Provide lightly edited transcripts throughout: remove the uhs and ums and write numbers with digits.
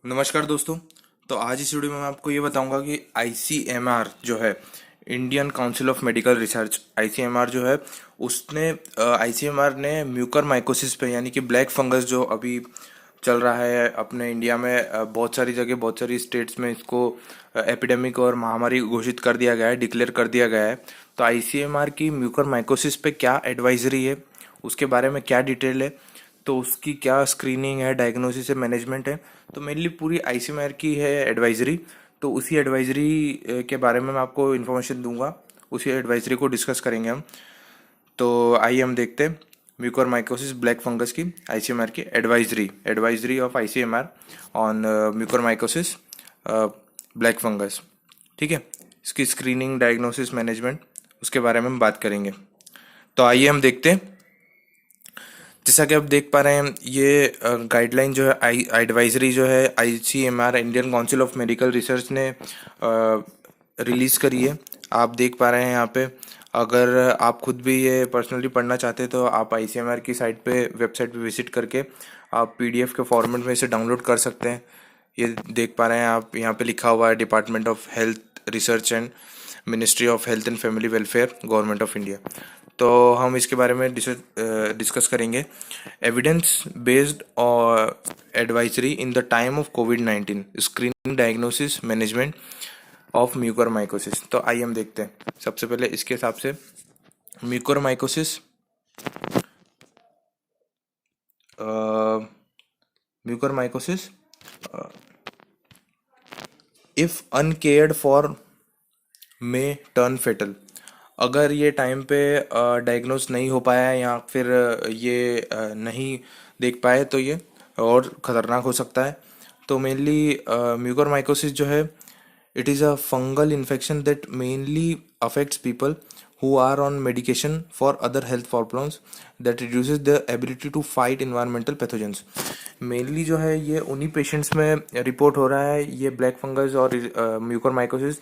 नमस्कार दोस्तों। तो आज इस वीडियो में मैं आपको ये बताऊंगा कि आईसीएमआर जो है, Indian council of medical research, ICMR जो है उसने आईसीएमआर ने म्यूकर माइकोसिस पे, यानी कि ब्लैक फंगस जो अभी चल रहा है अपने इंडिया में, बहुत सारी जगह बहुत सारी स्टेट्स में इसको एपिडेमिक और महामारी घोषित कर दिया गया है, डिक्लेयर कर दिया गया है। तो आईसीएमआर की म्यूकर माइकोसिस पे क्या एडवाइजरी है, उसके बारे में क्या डिटेल है, तो उसकी क्या स्क्रीनिंग है, डायग्नोसिस है, मैनेजमेंट है, तो मेनली पूरी आईसीएमआर की है एडवाइजरी। तो उसी एडवाइजरी के बारे में मैं आपको इन्फॉर्मेशन दूंगा, उसी एडवाइजरी को डिस्कस करेंगे हम। तो आइए हम देखते हैं म्यूकोरमाइकोसिस ब्लैक फंगस की आईसीएमआर की advisory, advisory of ICMR on mucormycosis black fungus. ठीक है, इसकी स्क्रीनिंग, डायग्नोसिस, मैनेजमेंट, उसके बारे में हम बात करेंगे। तो आइए हम देखते हैं। जैसा कि आप देख पा रहे हैं, ये गाइडलाइन जो है, एडवाइजरी जो है ICMR, Indian council of medical research ने रिलीज़ करी है। आप देख पा रहे हैं यहाँ पे। अगर आप खुद भी ये पर्सनली पढ़ना चाहते हैं तो आप आईसीएमआर की साइट पे, वेबसाइट पे विजिट करके आप पीडीएफ के फॉर्मेट में इसे डाउनलोड कर सकते हैं। ये देख पा रहे हैं आप, यहाँ पे लिखा हुआ है department of health research and ministry of health and family welfare, government of India. तो हम इसके बारे में डिस्कस करेंगे। एविडेंस बेस्ड और advisory in the time of covid, screening, diagnosis, management of mucormycosis. तो आइए हम देखते हैं। सबसे पहले इसके हिसाब से mucormycosis, mucormycosis if uncared for में टर्न फेटल। अगर ये टाइम पे डायग्नोस नहीं हो पाया है या फिर ये नहीं देख पाए तो ये और ख़तरनाक हो सकता है। तो मेनली म्यूकोरमाइकोसिस जो है, it is a fungal infection that mainly affects people who are on medication for other health problems that reduces their ability to fight environmental pathogens। Mainly जो है ये उन्हीं पेशेंट्स में रिपोर्ट हो रहा है, ये ब्लैक फंगस और म्यूकोरमाइकोसिस,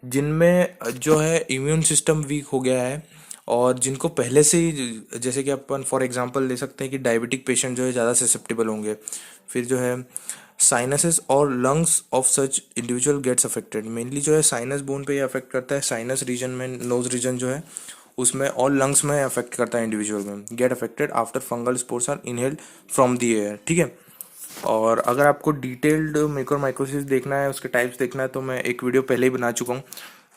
जिनमें जो है इम्यून सिस्टम वीक हो गया है और जिनको पहले से ही, जैसे कि अपन फॉर एग्जांपल ले सकते हैं कि डायबिटिक पेशेंट जो है ज़्यादा ससेप्टेबल होंगे। फिर जो है साइनसेस और lungs of such individual gets affected. Mainly जो है साइनस बोन पे ये अफेक्ट करता है, साइनस रीजन में, नोज रीजन जो है उसमें, और लंग्स में अफेक्ट करता है इंडिविजुअल में। Get affected after fungal spores are inhaled from the air. ठीक है। और अगर आपको डिटेल्ड म्यूकोरमाइकोसिस देखना है, उसके टाइप्स देखना है, तो मैं एक वीडियो पहले ही बना चुका हूँ,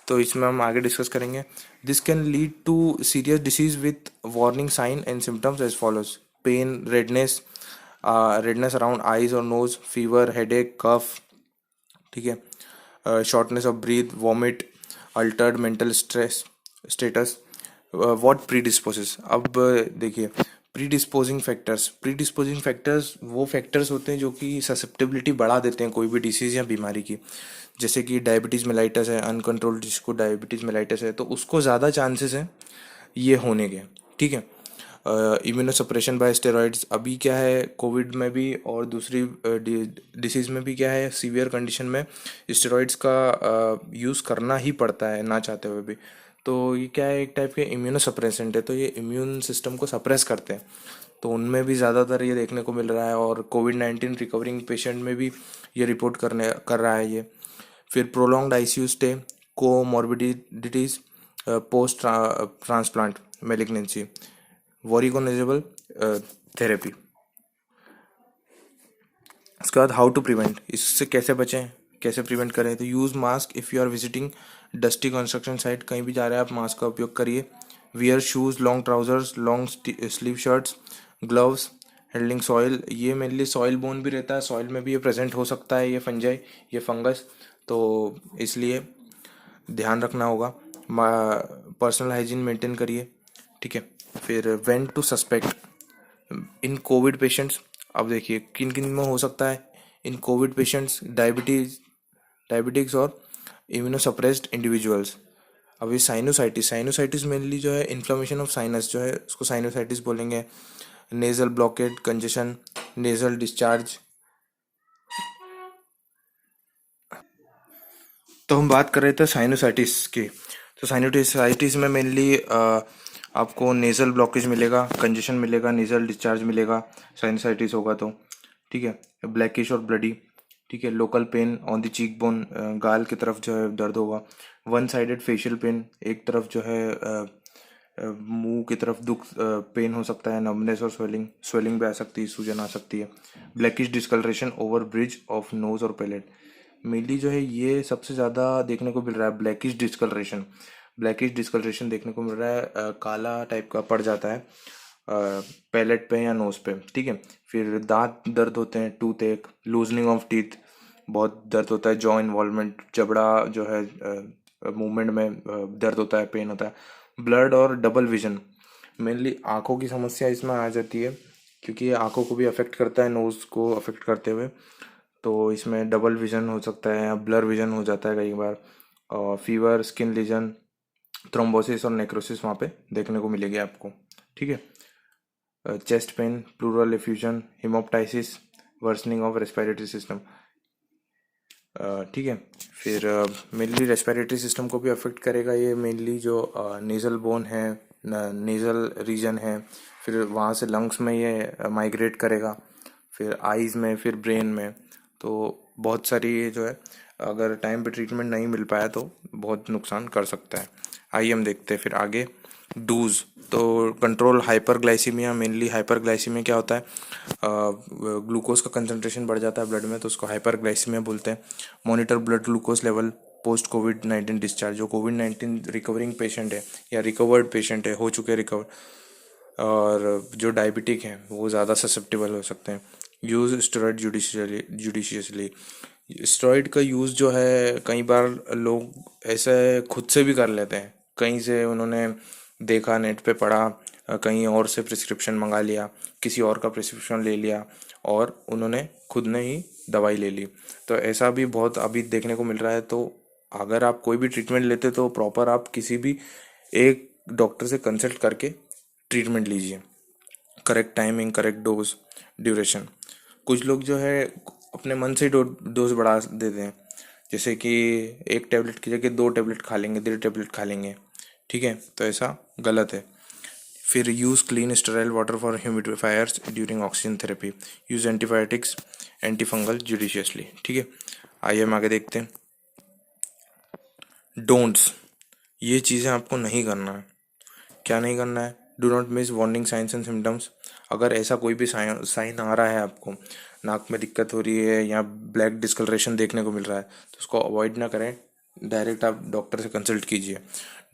तो इसमें हम आगे डिस्कस करेंगे। This can lead to serious disease with warning sign and symptoms as follows: pain, redness, redness around eyes और नोज, फीवर, हेडेक, कफ। ठीक है, shortness of breath, vomit, altered mental stress status. What predisposes. अब देखिए, प्रीडिस्पोजिंग factors वो factors होते हैं जो कि ससेप्टेबिलिटी बढ़ा देते हैं कोई भी डिसीज़ या बीमारी की। जैसे कि डायबिटीज़ मेलाइटस है, अनकंट्रोल्ड जिसको डायबिटीज़ मेलाइटस है, तो उसको ज़्यादा चांसेस हैं ये होने के। ठीक है। Immunosuppression by steroids. अभी क्या है, कोविड में भी और दूसरी डिसीज़ में भी क्या है, सीवियर कंडीशन में स्टेरॉइड्स का यूज़ करना ही पड़ता है ना चाहते हुए भी। तो ये क्या है, एक टाइप के इम्यूनोसप्रेसेंट है, तो ये इम्यून सिस्टम को सप्रेस करते हैं। तो उनमें भी ज़्यादातर ये देखने को मिल रहा है, और कोविड-19 रिकवरिंग पेशेंट में भी ये रिपोर्ट कर रहा है ये। फिर prolonged ICU stay, comorbidities post transplant malignancy, voriconazole therapy. उसके बाद हाउ टू प्रिवेंट, इससे कैसे बचें, कैसे प्रिवेंट करें। तो use mask if you are visiting dusty construction site. कहीं भी जा रहे हैं आप, मास्क का उपयोग करिए। Wear shoes, long trousers, long sleeve shirts, gloves. Handling soil, ये मेनली सॉइल बोन भी रहता है, सॉइल में भी ये प्रेजेंट हो सकता है, ये फंजाई, ये फंगस, तो इसलिए ध्यान रखना होगा। पर्सनल हाइजीन मेंटेन करिए। ठीक है। फिर when to suspect in covid patients. अब देखिए किन किन में हो सकता है इन कोविड पेशेंट्स: डायबिटिक्स और इम्यूनोसप्रेस्ड इंडिविजुअल्स। अब ये साइनोसाइटिस मेनली जो है इन्फ्लेमेशन ऑफ साइनस जो है उसको साइनोसाइटिस बोलेंगे। Nasal blockage, congestion, nasal discharge. तो हम बात कर रहे थे साइनोसाइटिस की। तो साइनोसाइटिस में मेनली आपको नेज़ल ब्लॉकेज मिलेगा, कंजेशन मिलेगा, नेज़ल डिस्चार्ज मिलेगा, साइनोसाइटिस होगा तो। ठीक है, ब्लैकिश और ब्लडी। ठीक है। Local pain on the cheek bone, गाल की तरफ जो है दर्द होगा। वन साइडेड फेशियल पेन, एक तरफ जो है मुंह की तरफ दुख, पेन हो सकता है। नमनेस और स्वेलिंग, स्वेलिंग भी आ सकती है, सूजन आ सकती है। Blackish discoloration over bridge of nose और पैलेट, मेनली जो है ये सबसे ज़्यादा देखने को मिल रहा है। ब्लैकिश डिस्कलरेशन, ब्लैकिश डिस्कलरेशन देखने को मिल रहा है, काला टाइप का पड़ जाता है पैलेट पे या नोज पे, ठीक है। फिर दांत दर्द होते हैं, टूथ एक, लूजनिंग ऑफ टीथ, बहुत दर्द होता है। जॉ इन्वॉल्वमेंट, जबड़ा जो है मूवमेंट में दर्द होता है, पेन होता है। ब्लड और डबल विजन, मेनली आंखों की समस्या इसमें आ जाती है, क्योंकि ये आंखों को भी अफेक्ट करता है, नोज़ को अफेक्ट करते हुए। तो इसमें डबल विजन हो सकता है या ब्लर विजन हो जाता है कई बार। और फीवर, स्किन लीजन, थ्रोम्बोसिस और नेक्रोसिस वहाँ पे देखने को मिलेगी आपको, ठीक है। Chest pain, pleural effusion, haemoptysis, worsening of respiratory system, ठीक है। फिर मेनली रेस्पिरेटरी सिस्टम को भी अफेक्ट करेगा ये, मेनली जो नेज़ल बोन है, नेज़ल रीजन है, फिर वहाँ से लंग्स में ये माइग्रेट करेगा, फिर आइज़ में, फिर ब्रेन में। तो बहुत सारी ये जो है, अगर टाइम पे ट्रीटमेंट नहीं मिल पाया तो बहुत नुकसान कर सकता है। आइए हम देखते हैं फिर आगे डूज। तो कंट्रोल हाइपरग्लाइसीमिया, मेनली हाइपरग्लाइसीमिया क्या होता है, ग्लूकोज का कंसंट्रेशन बढ़ जाता है ब्लड में, तो उसको हाइपरग्लाइसीमिया बोलते हैं। Monitor blood glucose level post कोविड-19 डिस्चार्ज, जो कोविड-19 रिकवरिंग पेशेंट है या रिकवर्ड पेशेंट है, हो चुके रिकवर, और जो डायबिटिक हैं वो ज़्यादा ससेप्टेबल हो सकते हैं। यूज़ स्टेरॉइड जुडिशियसली, स्टेरॉइड का यूज़ जो है कई बार लोग ऐसे खुद से भी कर लेते हैं, कहीं से उन्होंने देखा, नेट पे पढ़ा, कहीं और से प्रिस्क्रिप्शन मंगा लिया, किसी और का प्रिस्क्रिप्शन ले लिया और उन्होंने खुद ने ही दवाई ले ली। तो ऐसा भी बहुत अभी देखने को मिल रहा है। तो अगर आप कोई भी ट्रीटमेंट लेते तो प्रॉपर आप किसी भी एक डॉक्टर से कंसल्ट करके ट्रीटमेंट लीजिए। Correct timing, correct dose, duration. कुछ लोग जो है अपने मन से डोज बढ़ा देते हैं, जैसे कि एक टैबलेट की जगह 2 टैबलेट खा लेंगे, 1.5 टैबलेट खा लेंगे, ठीक है। तो ऐसा गलत है। फिर use clean sterile water for humidifiers during oxygen therapy, use antibiotics, antifungal judiciously, ठीक है। आइए हम आगे देखते हैं डोंट्स। ये चीज़ें आपको नहीं करना है। क्या नहीं करना है? Do not miss warning science and symptoms. अगर ऐसा कोई भी साइन आ रहा है आपको, नाक में दिक्कत हो रही है या ब्लैक डिस्कलरेशन देखने को मिल रहा है, तो उसको अवॉइड ना करें, डायरेक्ट आप डॉक्टर से कंसल्ट कीजिए।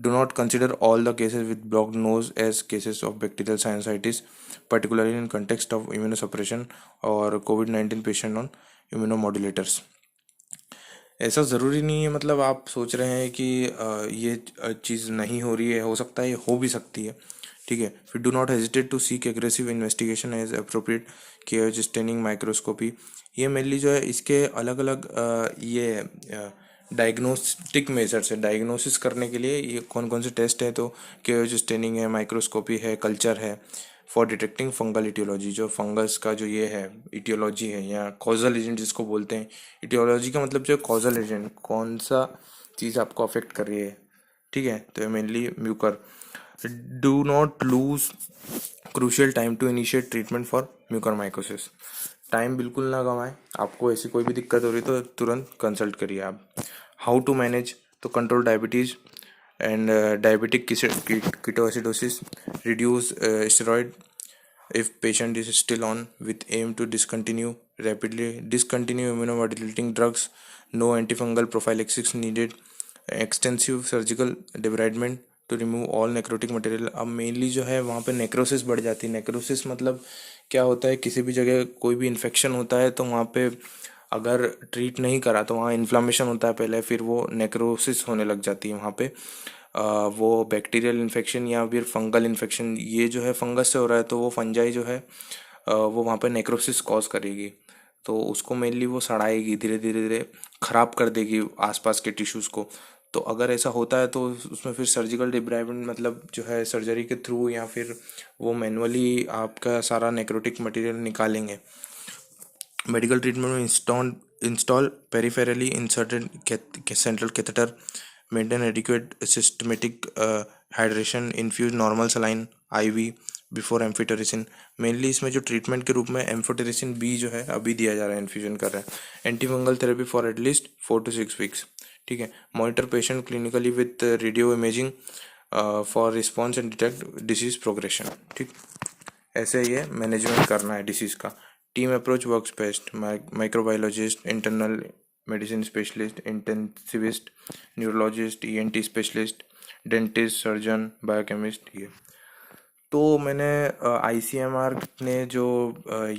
Do not consider all the cases with blocked nose as cases of bacterial sinusitis, particularly in context of immunosuppression और कोविड-19 पेशेंट ऑन इम्यूनोमोडुलेटर्स। ऐसा ज़रूरी नहीं है, मतलब आप सोच रहे हैं कि ये चीज़ नहीं हो रही है, हो सकता है ये हो भी सकती है, ठीक है। फिर do not hesitate to seek aggressive investigation as appropriate, care staining microscopy. ये मेनली जो है इसके अलग अलग ये डायग्नोस्टिक मेजर्स है, डायग्नोसिस करने के लिए ये कौन कौन से टेस्ट है, तो केयर स्टेनिंग है, माइक्रोस्कोपी है, कल्चर है। फॉर डिटेक्टिंग फंगल इटियोलॉजी, जो फंगस का जो ये है इटियोलॉजी है या कॉजल एजेंट जिसको बोलते हैं। इटियोलॉजी का मतलब जो कॉजल एजेंट, कौन सा चीज़ आपको अफेक्ट कर रही है, ठीक है। तो mainly mucor. Do not lose crucial time to initiate treatment for mucormycosis. Time बिल्कुल ना गंवाएं, आपको ऐसी कोई भी दिक्कत हो रही तो तुरंत कंसल्ट करिए आप। हाउ टू मैनेज, तो control diabetes and diabetic ketoacidosis, reduce steroid if patient is still on, with aim to discontinue immunomodulating drugs. No antifungal prophylaxis needed. Extensive surgical debridement to remove all necrotic material। अब mainly जो है वहाँ पे necrosis बढ़ जाती है। Necrosis मतलब क्या होता है, किसी भी जगह कोई भी इन्फेक्शन होता है तो वहाँ पे अगर ट्रीट नहीं करा तो वहाँ इन्फ्लामेशन होता है पहले, फिर वो नेक्रोसिस होने लग जाती है वहाँ पे। वो बैक्टीरियल इन्फेक्शन या फिर फंगल इन्फेक्शन, ये जो है फंगस से हो रहा है, तो वो फंजाई जो है वो वहाँ पे नेक्रोसिस कॉज करेगी। तो उसको मेनली वो सड़ाएगी, धीरे धीरे धीरे ख़राब कर देगी आसपास के टिश्यूज़ को। तो अगर ऐसा होता है तो उसमें फिर सर्जिकल डिब्राइवमेंट, मतलब जो है सर्जरी के थ्रू या फिर वो मैनुअली आपका सारा नेक्रोटिक मटेरियल निकालेंगे। मेडिकल ट्रीटमेंट में install peripherally inserted central catheter, maintain adequate systematic hydration, infuse normal saline IV, before amphotericin. Mainly इसमें जो ट्रीटमेंट के रूप में एम्फोटेरिसिन बी जो है अभी दिया जा रहा है, इन्फ्यूजन कर रहे हैं। Anti fungal therapy for at least 4 to 6 weeks। ठीक है। Monitor patient clinically with radio imaging for response and detect disease progression. ठीक, ऐसे ये मैनेजमेंट करना है डिसीज का। Team approach works best. Microbiologist, internal medicine specialist, intensivist, neurologist, ENT specialist, dentist, surgeon, biochemist, ये। तो मैंने आईसीएमआर ने जो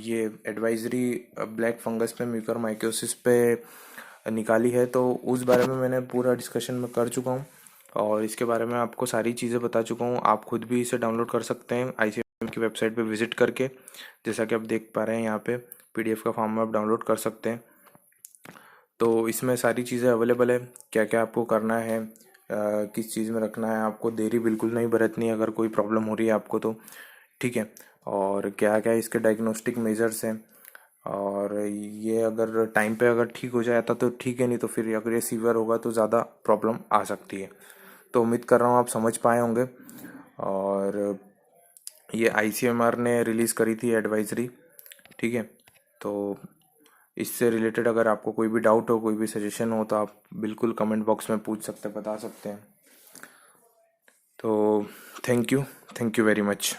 ये एडवाइजरी ब्लैक फंगस पे म्यूकर माइकोसिस पे निकाली है, तो उस बारे में मैंने पूरा डिस्कशन में कर चुका हूँ और इसके बारे में आपको सारी चीज़ें बता चुका हूँ। आप खुद भी इसे डाउनलोड कर सकते हैं आईसीएमआर की वेबसाइट पे विजिट करके। जैसा कि आप देख पा रहे हैं यहाँ पे पीडीएफ का फॉर्म में आप डाउनलोड कर सकते हैं। तो इसमें सारी चीज़ें अवेलेबल है, क्या क्या आपको करना है, किस चीज़ में रखना है, आपको देरी बिल्कुल नहीं बरतनी है अगर कोई प्रॉब्लम हो रही है आपको तो। ठीक है। और क्या क्या इसके डायग्नोस्टिक मेजर्स हैं, और ये अगर टाइम पे अगर ठीक हो जाता तो ठीक है, नहीं तो फिर अगर ये सीवियर होगा तो ज़्यादा प्रॉब्लम आ सकती है। तो उम्मीद कर रहा हूँ आप समझ पाए होंगे। और ये आईसीएमआर ने रिलीज़ करी थी एडवाइजरी। ठीक है। तो इससे रिलेटेड अगर आपको कोई भी डाउट हो, कोई भी सजेशन हो, तो आप बिल्कुल कमेंट बॉक्स में पूछ सकते हैं, बता सकते हैं। तो थैंक यू वेरी मच।